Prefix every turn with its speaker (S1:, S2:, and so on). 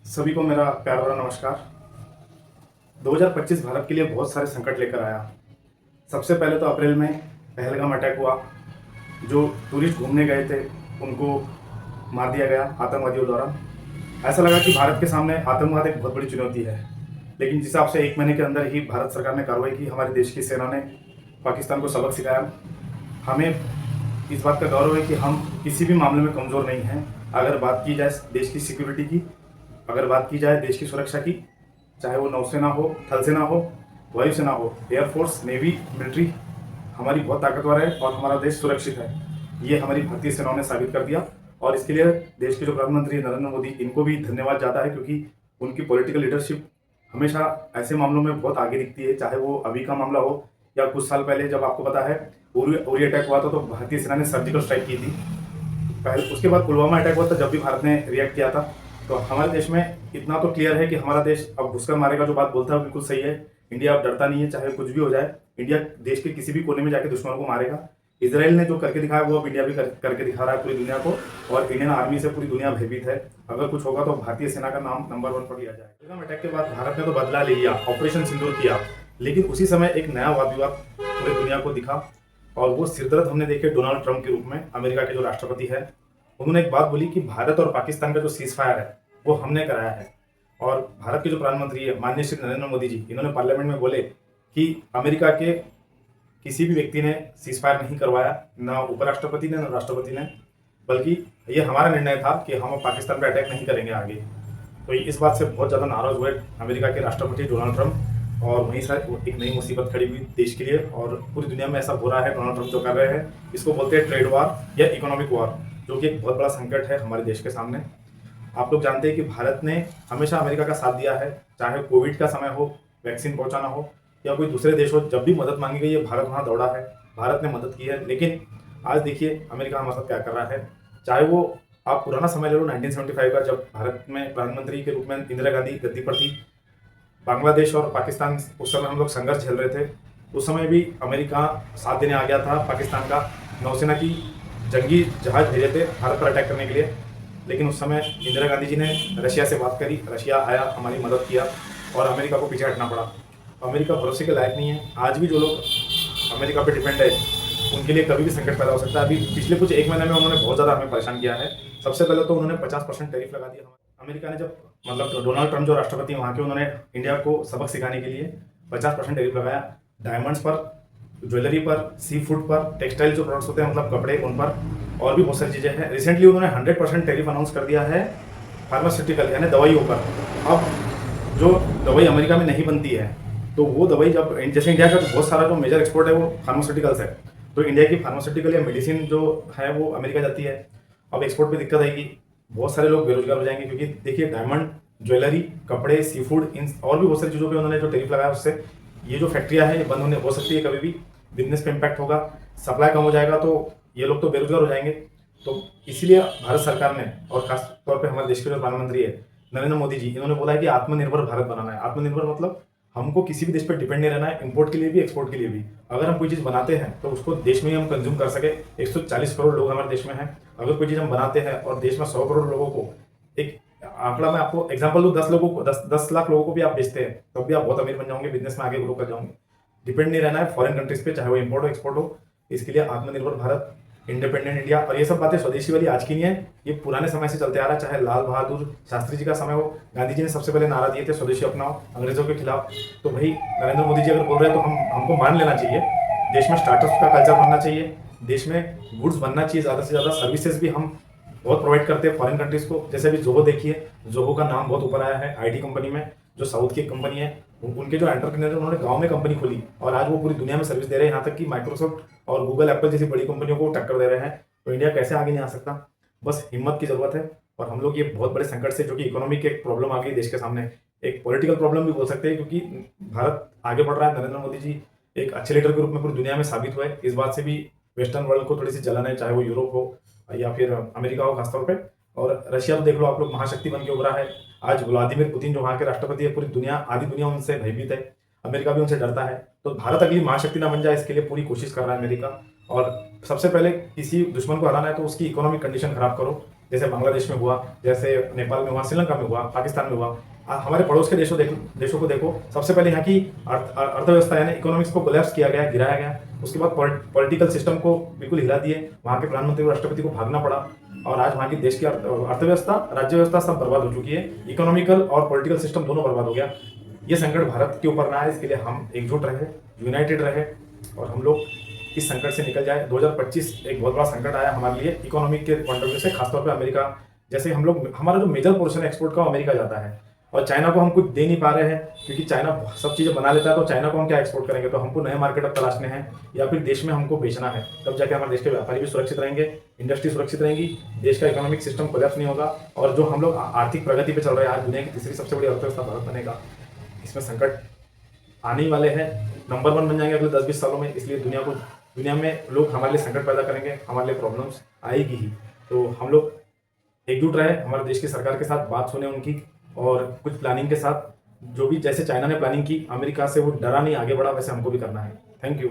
S1: सभी को मेरा प्यार भरा नमस्कार। 2025 भारत के लिए बहुत सारे संकट लेकर आया। सबसे पहले तो अप्रैल में पहलगाम अटैक हुआ। जो टूरिस्ट घूमने गए थे उनको मार दिया गया आतंकवादियों द्वारा। ऐसा लगा कि भारत के सामने आतंकवाद एक बहुत बड़ी चुनौती है, लेकिन जिस हिसाब से 1 महीने के अंदर ही भारत सरकार ने कार्रवाई की, हमारे देश की सेना ने पाकिस्तान को सबक सिखाया। हमें इस बात का गौरव है कि हम किसी भी मामले में कमज़ोर नहीं हैं। अगर बात की जाए देश की सिक्योरिटी की, अगर बात की जाए देश की सुरक्षा की, चाहे वो नौसेना हो, थल सेना हो, वायुसेना हो, एयरफोर्स, नेवी, मिलिट्री, हमारी बहुत ताकतवर है और हमारा देश सुरक्षित है। ये हमारी भारतीय सेनाओं ने साबित कर दिया और इसके लिए देश के जो प्रधानमंत्री नरेंद्र मोदी, इनको भी धन्यवाद ज़्यादा है, क्योंकि उनकी पॉलिटिकल लीडरशिप हमेशा ऐसे मामलों में बहुत आगे दिखती है। चाहे वो अभी का मामला हो या कुछ साल पहले, जब आपको पता है उरी अटैक हुआ था तो भारतीय सेना ने सर्जिकल स्ट्राइक की थी। पहले उसके बाद पुलवामा अटैक हुआ था, जब भी भारत ने रिएक्ट किया था। तो हमारे देश में इतना तो क्लियर है कि हमारा देश अब घुसकर मारेगा, जो बात बोलता है बिल्कुल सही है। इंडिया अब डरता नहीं है, चाहे कुछ भी हो जाए। इंडिया देश के किसी भी कोने में जाके दुश्मनों को मारेगा। इसराइल ने जो करके दिखाया वो अब इंडिया भी करके दिखा रहा है पूरी दुनिया को, और इंडियन आर्मी से पूरी दुनिया भयभीत है। अगर कुछ होगा तो भारतीय सेना का नाम नंबर 1 पर लिया जाए। पहलगाम अटैक के बाद भारत ने तो बदला ले लिया, ऑपरेशन सिंदूर किया, लेकिन उसी समय एक नया वाद विवाद पूरी दुनिया को दिखा, और वो सिरदर्द हमने देखे डोनाल्ड ट्रंप के रूप में। अमेरिका के जो राष्ट्रपति है, उन्होंने एक बात बोली कि भारत और पाकिस्तान का जो सीज फायर है वो हमने कराया है। और भारत के जो प्रधानमंत्री है माननीय श्री नरेंद्र मोदी जी, इन्होंने पार्लियामेंट में बोले कि अमेरिका के किसी भी व्यक्ति ने सीज फायर नहीं करवाया, ना उपराष्ट्रपति ने ना राष्ट्रपति ने, बल्कि ये हमारा निर्णय था कि हम पाकिस्तान पर अटैक नहीं करेंगे आगे। तो इस बात से बहुत ज़्यादा नाराज हुए अमेरिका के राष्ट्रपति डोनाल्ड ट्रंप, और वहीं से एक नई मुसीबत खड़ी हुई देश के लिए। और पूरी दुनिया में ऐसा हो रहा है, डोनाल्ड ट्रंप जो कर रहे हैं, इसको बोलते हैं ट्रेड वार या इकोनॉमिक वार, जो कि एक बहुत बड़ा संकट है हमारे देश के सामने। आप लोग जानते हैं कि भारत ने हमेशा अमेरिका का साथ दिया है, चाहे कोविड का समय हो, वैक्सीन पहुंचाना हो, या कोई दूसरे देश हो। जब भी मदद मांगी गई है भारत वहाँ दौड़ा है, भारत ने मदद की है। लेकिन आज देखिए अमेरिका हमारे साथ क्या कर रहा है। चाहे वो आप पुराना समय ले लो 1975 का, जब भारत में प्रधानमंत्री के रूप में इंदिरा गांधी गद्दी पर थी। बांग्लादेश और पाकिस्तान, उस समय हम लोग संघर्ष झेल रहे थे। उस समय भी अमेरिका साथ देने आ गया था पाकिस्तान का। नौसेना की जंगी जहाज भेजे थे भारत पर अटैक करने के लिए, लेकिन उस समय इंदिरा गांधी जी ने रशिया से बात करी, रशिया आया, हमारी मदद किया, और अमेरिका को पीछे हटना पड़ा। अमेरिका भरोसे के लायक नहीं है। आज भी जो लोग अमेरिका पे डिपेंड है, उनके लिए कभी भी संकट पैदा हो सकता है। अभी पिछले कुछ 1 महीने में उन्होंने बहुत ज़्यादा हमें परेशान किया है। सबसे पहले तो उन्होंने 50% टैरिफ लगा दिया। अमेरिका ने जब, मतलब डोनाल्ड ट्रंप जो राष्ट्रपति वहाँ के, उन्होंने इंडिया को सबक सिखाने के लिए 50% टैरिफ लगाया। डायमंड्स पर, ज्वेलरी पर, सी फूड पर, टेक्सटाइल जो प्रोडक्ट्स होते हैं, मतलब कपड़े, उन पर, और भी बहुत सारी चीज़ें हैं। रिसेंटली उन्होंने 100% टैरिफ अनाउंस कर दिया है फार्मास्यूटिकल यानी दवाइयों पर। अब जो दवाई अमेरिका में नहीं बनती है, तो वो दवाई जब, जैसे इंडिया का बहुत सारा जो मेजर एक्सपोर्ट है वो फार्मास्यूटिकल्स है, तो इंडिया की फार्मास्यूटिकल या मेडिसिन जो है वो अमेरिका जाती है। अब एक्सपोर्ट पे दिक्कत आएगी, बहुत सारे लोग बेरोजगार हो जाएंगे, क्योंकि देखिए डायमंड, ज्वेलरी, कपड़े, सी फूड, इन और भी बहुत सारी चीज़ों पे उन्होंने जो टैरिफ लगाया, उससे ये जो फैक्ट्रियाँ हैं ये बंद होने हो सकती है कभी भी। बिजनेस पे इम्पैक्ट होगा, सप्लाई कम हो जाएगा, तो ये लोग तो बेरोजगार हो जाएंगे। तो इसीलिए भारत सरकार ने, और खास तौर पे हमारे देश के जो प्रधानमंत्री है नरेंद्र मोदी जी, इन्होंने बोला है कि आत्मनिर्भर भारत बनाना है। आत्मनिर्भर मतलब हमको किसी भी देश पर डिपेंड नहीं रहना है, इंपोर्ट के लिए भी, एक्सपोर्ट के लिए भी। अगर हम कोई चीज़ बनाते हैं तो उसको देश में ही हम कंज्यूम कर सके। 140 करोड़ लोग हमारे देश में हैं। अगर कोई चीज़ हम बनाते हैं और देश में 100 करोड़ लोगों को, एक आंकड़ा मैं आपको एग्जांपल दूं, 10 लोगों को, 10 लाख लोगों को भी आप बेचते हैं, तब भी आप बहुत अमीर बन जाओगे, बिजनेस में आगे ग्रो कर जाओगे। डिपेंड नहीं रहना है फॉरेन कंट्रीज पे, चाहे वो इंपोर्ट हो, एक्सपोर्ट हो। इसके लिए आत्मनिर्भर भारत, इंडिपेंडेंट इंडिया, और ये सब बातें स्वदेशी वाली आज की नहीं है, ये पुराने समय से चलते आ रहा है। चाहे लाल बहादुर शास्त्री जी का समय हो, गांधी जी ने सबसे पहले नारा दिए थे स्वदेशी अपनाओ अंग्रेजों के खिलाफ। तो भाई नरेंद्र मोदी जी अगर बोल रहे हैं तो हमको मान लेना चाहिए। देश में स्टार्टअप का कल्चर बनना चाहिए, देश में गुड्स बनना चाहिए, ज़्यादा से ज़्यादा सर्विसेज भी हम बहुत प्रोवाइड करते हैं फॉरेन कंट्रीज को। जैसे अभी जोहो देखिए, जोहो का नाम बहुत ऊपर आया है आईटी कंपनी में। जो साउथ की कंपनी है, उनके जो एंटरप्रेन्योर, उन्होंने गांव में कंपनी खोली और आज वो पूरी दुनिया में सर्विस दे रहे हैं, यहाँ तक कि माइक्रोसॉफ्ट और गूगल, एप्पल जैसी बड़ी कंपनियों को टक्कर दे रहे हैं। तो इंडिया कैसे आगे नहीं आ सकता? बस हिम्मत की जरूरत है। और हम लोग ये बहुत बड़े संकट से, जो कि इकोनॉमिक एक प्रॉब्लम आ गई देश के सामने, एक पॉलिटिकल प्रॉब्लम भी बोल सकते हैं, क्योंकि भारत आगे बढ़ रहा है। नरेंद्र मोदी जी एक अच्छे लीडर के रूप में पूरी दुनिया में साबित हुए। इस बात से भी वेस्टर्न वर्ल्ड को थोड़ी सी जलन है, चाहे वो यूरोप हो या फिर अमेरिका हो खासतौर पर। और रशिया को देख लो आप लोग, महाशक्ति बन के उभरा है। आज व्लादिमीर पुतिन जो वहाँ के राष्ट्रपति है, पूरी दुनिया, आधी दुनिया उनसे भयभीत है। अमेरिका भी उनसे डरता है। तो भारत अगली महाशक्ति ना बन जाए, इसके लिए पूरी कोशिश कर रहा है अमेरिका। और सबसे पहले किसी दुश्मन को हराना है तो उसकी इकोनॉमिक कंडीशन खराब करो, जैसे बांग्लादेश में हुआ, जैसे नेपाल में हुआ, श्रीलंका में हुआ, पाकिस्तान में हुआ। हमारे पड़ोस के देशों को देखो। सबसे पहले यहाँ की अर्थव्यवस्था यानी इकोनॉमिक्स को कोलैप्स किया गया, गिराया गया। उसके बाद पॉलिटिकल सिस्टम को बिल्कुल हिला दिए, वहाँ के प्रधानमंत्री और राष्ट्रपति को भागना पड़ा, और आज वहाँ की देश की अर्थव्यवस्था, राज्य व्यवस्था सब बर्बाद हो चुकी है। इकोनॉमिकल और पॉलिटिकल सिस्टम दोनों बर्बाद हो गया। ये संकट भारत के ऊपर ना आए, इसके लिए हम एकजुट रहे, यूनाइटेड रहे, और हम लोग इस संकट से निकल जाए। 2025 एक बहुत बड़ा संकट आया हमारे लिए इकोनॉमिक के पॉइंट ऑफ व्यू से, खासतौर पे अमेरिका। जैसे हम लोग, हमारा जो मेजर पोर्शन है एक्सपोर्ट का अमेरिका जाता है, और चाइना को हम कुछ दे नहीं पा रहे हैं, क्योंकि चाइना सब चीज़ें बना लेता है। तो चाइना को हम क्या एक्सपोर्ट करेंगे? तो हमको नए मार्केट अब तलाशने हैं, या फिर देश में हमको बेचना है। तब जाके हमारे देश के व्यापारी भी सुरक्षित रहेंगे, इंडस्ट्री सुरक्षित रहेंगी, देश का इकोनॉमिक सिस्टम कोलैप्स नहीं होगा, और जो हम लोग आर्थिक प्रगति पे चल रहे हैं, आज दुनिया की तीसरी सबसे बड़ी अर्थव्यवस्था भारत बनेगा। इसमें संकट आने ही वाले हैं, नंबर 1 बन जाएंगे अगले 10-20 सालों में। इसलिए दुनिया में लोग हमारे लिए संकट पैदा करेंगे, हमारे लिए प्रॉब्लम्स आएगी ही। तो हम लोग एकजुट रहे, हमारे देश की सरकार के साथ बात सुने उनकी, और कुछ प्लानिंग के साथ, जो भी जैसे चाइना ने प्लानिंग की अमेरिका से, वो डरा नहीं, आगे बढ़ा, वैसे हमको भी करना है। Thank you.